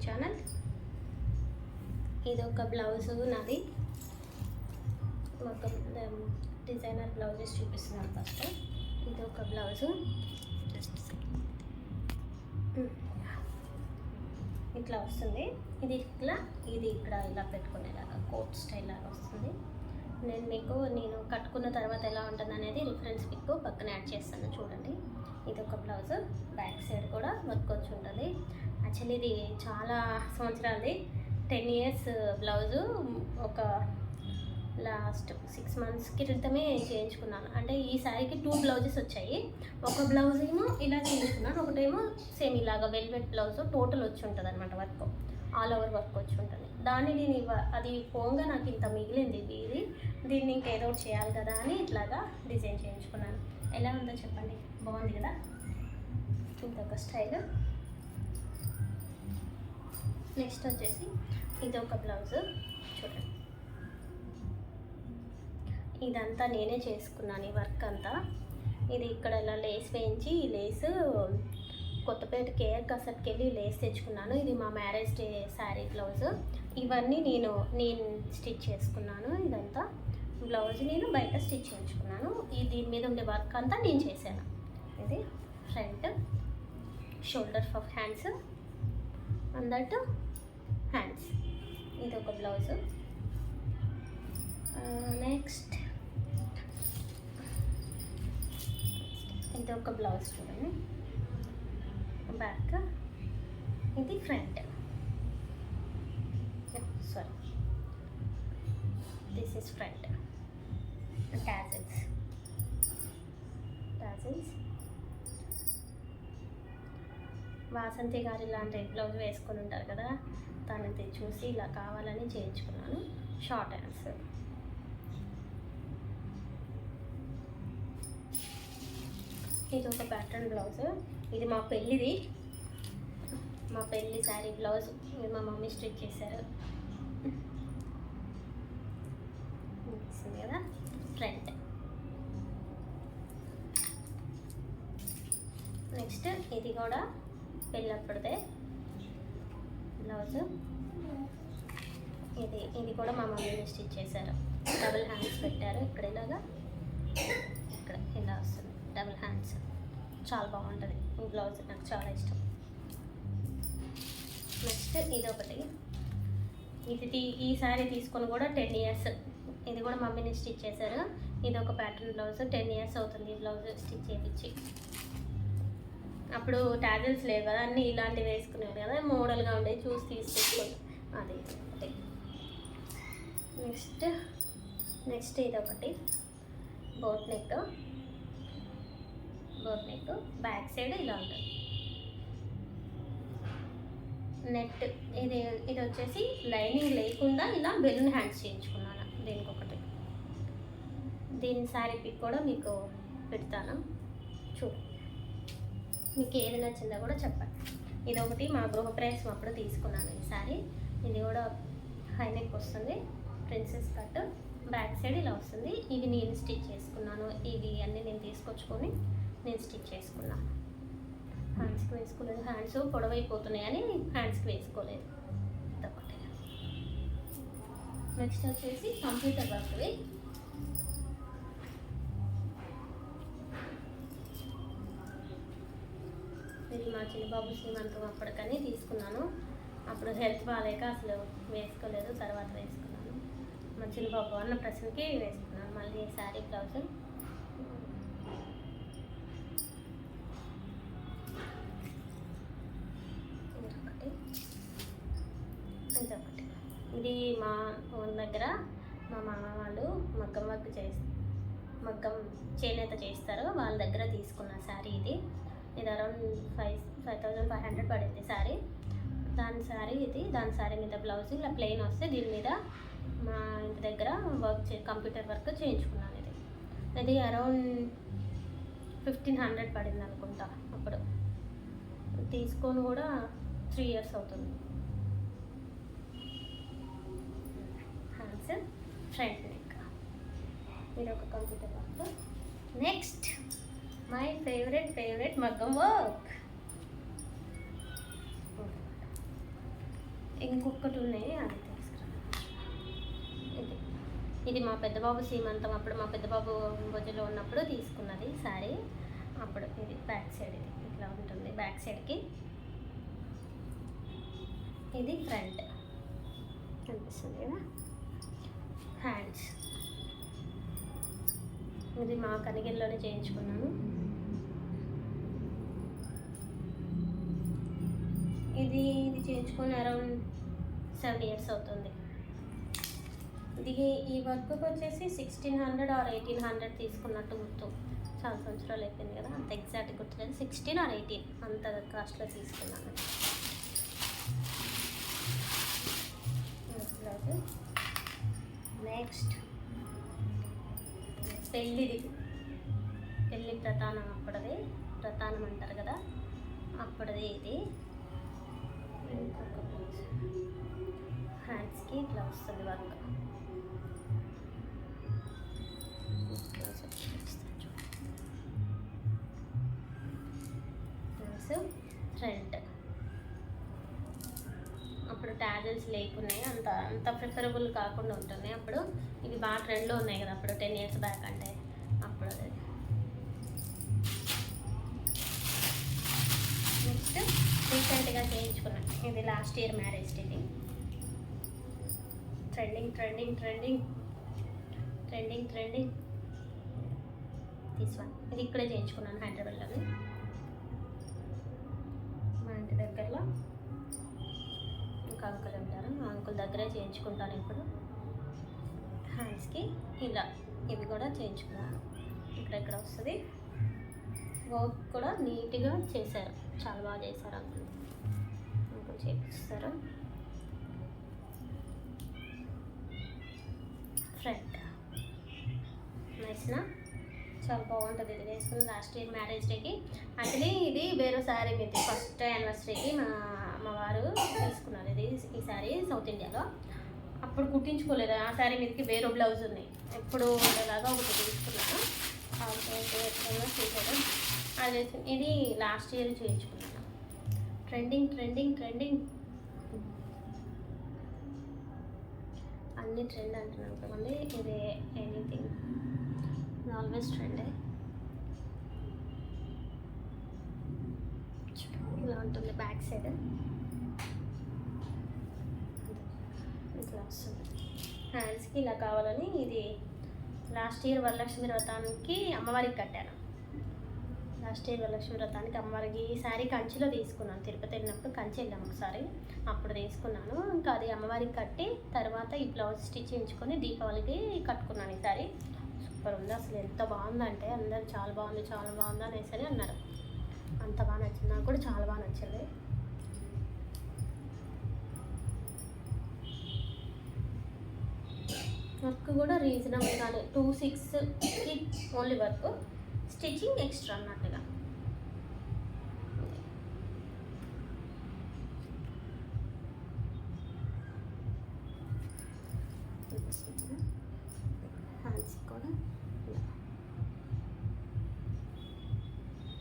Channel. ఇది ఒక blouse నాది, ఒక డిజైనర్ బ్లౌజెస్ చూపిస్తున్నాను. ఫస్ట్ ఇది ఒక బ్లౌజు, ఇట్లా వస్తుంది. ఇది ఇక్కడ ఇలా పెట్టుకునేలాగా కోట్ స్టైల్ లాగా వస్తుంది. నేను కట్టుకున్న తర్వాత ఎలా ఉంటుంది అనేది రిఫరెన్స్ పిక్ పక్కన యాడ్ చేస్తాను, చూడండి. ఇది ఒక బ్లౌజ్, బ్యాక్ సైడ్ కూడా వర్క్ వచ్చి ఉంటుంది. యాక్చువల్లీ ఇది చాలా సంవత్సరాలది, 10 years బ్లౌజు. ఒక లాస్ట్ 6 months క్రితమే చేయించుకున్నాను. అంటే ఈ శారీకి 2 బ్లౌజెస్ వచ్చాయి. ఒక బ్లౌజ్ ఏమో ఇలా చేయించుకున్నాను, ఒకటేమో సేమ్ ఇలాగా వెల్వెట్ బ్లౌజ్ టోటల్ వచ్చి ఉంటుంది అనమాట. వర్క్ ఆల్ ఓవర్ వర్క్ వచ్చి ఉంటుంది. దాన్ని నేను అది పోగా నాకు ఇంత మిగిలింది దీన్ని ఇంకేదో ఒకటి చేయాలి కదా అని ఇట్లాగా డిజైన్ చేయించుకున్నాను. ఎలా ఉందో చెప్పండి, బాగుంది కదా? ఇంకొక స్టైల్. నెక్స్ట్ వచ్చేసి ఇది ఒక బ్లౌజ్ చూడండి. ఇదంతా నేనే చేసుకున్నాను, ఈ వర్క్ అంతా. ఇది ఇక్కడ ఇలా లేస్ వేయించి, ఈ లేస్ కొత్తపేట కేఆర్ కసట్కి వెళ్ళి లేస్ తెచ్చుకున్నాను. ఇది మా మ్యారేజ్ డే శారీ బ్లౌజ్. ఇవన్నీ నేను స్టిచ్ చేసుకున్నాను. ఇదంతా బ్లౌజ్ నేను బయట స్టిచ్ చేయించుకున్నాను. దీని మీద ఉండే వర్క్ అంతా నేను చేశాను. ఇది ఫ్రంట్, షోల్డర్ ఫర్ హ్యాండ్స్, అందట్టు హ్యాండ్స్. ఇది ఒక బ్లౌజ్. నెక్స్ట్ ఇది ఒక బ్లౌజ్ చూడండి, బ్యాక్. ఇది front, sorry this is front. Tassels Vasanthi గారు ఇలాంటి బ్లౌజ్ వేసుకొని ఉంటారు కదా, తనది చూసి ఇలా కావాలని చేయించుకున్నాను. Short hands. ఇది ఒక ప్యాటర్న్ బ్లౌజ్. ఇది మా పెళ్ళి శారీ బ్లౌజ్. ఇది మా మమ్మీ స్టిచ్ చేశారు కదా. ఫ్రంట్. నెక్స్ట్ ఇది కూడా పెళ్ళప్పుడుదే బ్లౌజ్. ఇది కూడా మా మమ్మీని స్టిచ్ చేశారు. డబుల్ హ్యాండ్స్ పెట్టారు. ఇక్కడ ఇలాగా, ఇక్కడ ఇలా వస్తుంది డబుల్ హ్యాండ్స్. చాలా బాగుంటుంది ఈ బ్లౌజ్, నాకు చాలా ఇష్టం. నెక్స్ట్ ఇదొకటి. ఈ శారీ తీసుకొని కూడా 10 years. ఇది కూడా మమ్మీని స్టిచ్ చేశారు. ఇది ఒక ప్యాటర్న్ బ్లౌజ్. 10 years అవుతుంది ఈ బ్లౌజ్ స్టిచ్ చేయించి. అప్పుడు టాజిల్స్ లేవు కదా, అన్నీ ఇలాంటివి వేసుకునేవారు కదా, మోడల్గా ఉండేవి చూసి తీసుకొచ్చుకోండి. అది ఒకటి. నెక్స్ట్ ఇదొకటి బోట్ నెక్. బ్యాక్ సైడ్ ఇలా ఉంటుంది. నెట్. ఇది వచ్చేసి లైనింగ్ లేకుండా ఇలా బెలూన్ హ్యాండ్స్ చేయించుకున్నాను. దీని శారీ పిక్ కూడా మీకు పెడతాను, చూడండి. మీకు ఏది నచ్చిందో కూడా చెప్పండి. ఇదొకటి మా గృహప్రవేశం అప్పుడు తీసుకున్నాను ఈ శారీ. ఇది కూడా హై నెక్ వస్తుంది, ప్రిన్సెస్ కట్. బ్యాక్ సైడ్ ఇలా వస్తుంది. ఇవి నేను స్టిచ్ చేసుకున్నాను. ఇవి అన్నీ నేను తీసుకొచ్చుకొని నేను స్టిచ్ చేసుకున్నాను. హ్యాండ్స్కి వేసుకోలేదు, హ్యాండ్స్ పొడవైపోతున్నాయని హ్యాండ్స్కి వేసుకోలేదు. ఇదొకటి. నెక్స్ట్ వచ్చేసి కంప్యూటర్ వర్క్వి. ఇది మా చిన్నబాబు శ్రీమంతం అప్పటికని తీసుకున్నాను. అప్పుడు హెల్త్ బాగాలేక అసలు వేసుకోలేదు, తర్వాత వేసుకున్నాను. మా చిన్నబాబు అన్న ప్రశ్నకి వేసుకున్నాను. మళ్ళీ శారీ బ్లౌజ్. ఇదొకటి. ఇది మా దగ్గర మా మామ వాళ్ళు మగ్గం చేనేత చేస్తారు, వాళ్ళ దగ్గర తీసుకున్న శారీ ఇది. అరౌండ్ 5,500 పడింది శారీ. దాని శారీ మీద బ్లౌజ్ ఇలా ప్లెయిన్ వస్తే దీని మీద మా ఇంటి దగ్గర కంప్యూటర్ వర్క్ చేయించుకున్నాను. ఇది అరౌండ్ 1,500 పడింది అనుకుంటా. అప్పుడు తీసుకొని కూడా 3 years అవుతుంది. Hands, front neck. ఇది ఒక computer work. Next my favourite మగ్గం వర్క్. ఇంకొకటి ఉన్నాయి, అది తీసుకురా. ఇది ఇది మా పెద్దబాబు సీమంతం అప్పుడు, మా పెద్దబాబు భుజలో ఉన్నప్పుడు తీసుకున్నది శారీ. అప్పుడు ఇది బ్యాక్ సైడ్, ఇది ఇట్లా ఉంటుంది బ్యాక్ సైడ్కి. ఇది ఫ్రంట్ కనిపిస్తుంది కదా. హ్యాండ్స్ ఇది మా కనిగిరిలోనే చేయించుకున్నాను. ఇది చేయించుకొని అరౌండ్ 7 years అవుతుంది. ఇది ఈ వర్క్కి వచ్చేసి 1600 or 1800 తీసుకున్నట్టు గుర్తు. చాలా సంవత్సరాలు అయిపోయింది కదా, అంత ఎగ్జాక్ట్ గుర్తులేదు. 16 or 18 అంత కాస్ట్లో తీసుకున్నాను. నెక్స్ట్ పెళ్ళి ప్రతానం అప్పుడది, ప్రతానం అంటారు కదా, అప్పుడది. ఇది ఇంకొక హ్యాండ్స్కి ఇట్లా వస్తుంది వర్క్. ఫ్రంట్ అప్పుడు ట్యాజల్స్ లేకున్నాయి, అంత ప్రిఫరబుల్ కాకుండా ఉంటున్నాయి. అప్పుడు ఇవి బాగా ట్రెండ్లో ఉన్నాయి కదా, అప్పుడు 10 years బ్యాక్ అంటే. అప్పుడు అది నెక్స్ట్ రీసెంట్గా చేయించుకున్నాను. ఇది లాస్ట్ ఇయర్ మ్యారేజ్ ఇది. Trending this one. ఇది ఇక్కడే చేయించుకున్నాను, హైదరాబాద్లోనే, మా ఇంటి దగ్గరలో. ఇంకా అంకుల్ ఉంటారు, మా అంకుల్ దగ్గరే చేయించుకుంటాను ఇప్పుడు. హ్యాండ్స్కి ఇలా ఇవి కూడా చేయించుకున్నాను. ఇక్కడ వస్తుంది వర్క్ కూడా నీట్గా చేశారు, చాలా బాగా చేశారు అంకుల్ చేపిస్తారు. ఫ్రంట్ నైస్నా, చాలా బాగుంటుంది. ఇది వేసుకుని లాస్ట్ ఇయర్ మ్యారేజ్ డేకి. యాక్చువల్లీ ఇది వేరే శారీ మీద ఫస్ట్ యానివర్సరీకి మా వారు తీసుకున్నారు. ఈ శారీ సౌత్ ఇండియాలో అప్పుడు కుట్టించుకోలేదు. ఆ శారీ మీదకి వేరే బ్లౌజ్ ఉన్నాయి, ఎప్పుడు ఉండేలాగా ఒకటి తీసుకున్నాను. చూసాను అది. ఇది లాస్ట్ ఇయర్ చేయించుకున్నాను. ట్రెండింగ్ అన్ని ట్రెండ్ అంటున్నాను కదండి. ఇది ఎనీథింగ్ ఆల్వేస్ ట్రెండే. ఇలా ఉంటుంది బ్యాక్ సైడ్, ఇట్లా వస్తుంది. హ్యాండ్స్కి ఇలా కావాలని ఇది లాస్ట్ ఇయర్ వరలక్ష్మి వ్రతానికి అమ్మవారికి కట్టాను. లాస్ట్ ఇయర్ వరలక్ష్మి వ్రతానికి అమ్మవారికి ఈ శారీ కంచిలో తీసుకున్నాను. తిరుపతి వెళ్ళినప్పుడు కంచి వెళ్ళాము ఒకసారి, అప్పుడు తీసుకున్నాను. ఇంకా అది అమ్మవారికి కట్టి తర్వాత ఈ బ్లౌజ్ స్టిచ్ చేయించుకొని దీపావళికి కట్టుకున్నాను. ఈ శారీ సూపర్ ఉంది అసలు, ఎంత బాగుందంటే అందరు చాలా బాగుంది అనేసి అన్నారు. అంత బాగా నచ్చింది, నాకు కూడా చాలా బాగా నచ్చింది. వర్క్ కూడా రీజనబుల్గానే 2,600కి ఓన్లీ వర్క్, స్టిచ్చింగ్ ఎక్స్ట్రా అన్నట్టుగా. హ్యాండ్స్ కూడా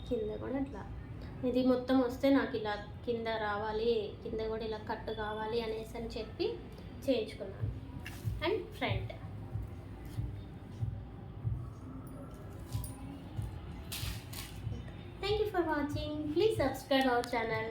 కింద కూడా ఇట్లా ఇది మొత్తం వస్తే నాకు ఇలా కింద రావాలి, కింద కూడా ఇలా కట్టు కావాలి అనేసి అని చెప్పి చేయించుకున్నాను. And front thank you for watching, please subscribe our channel.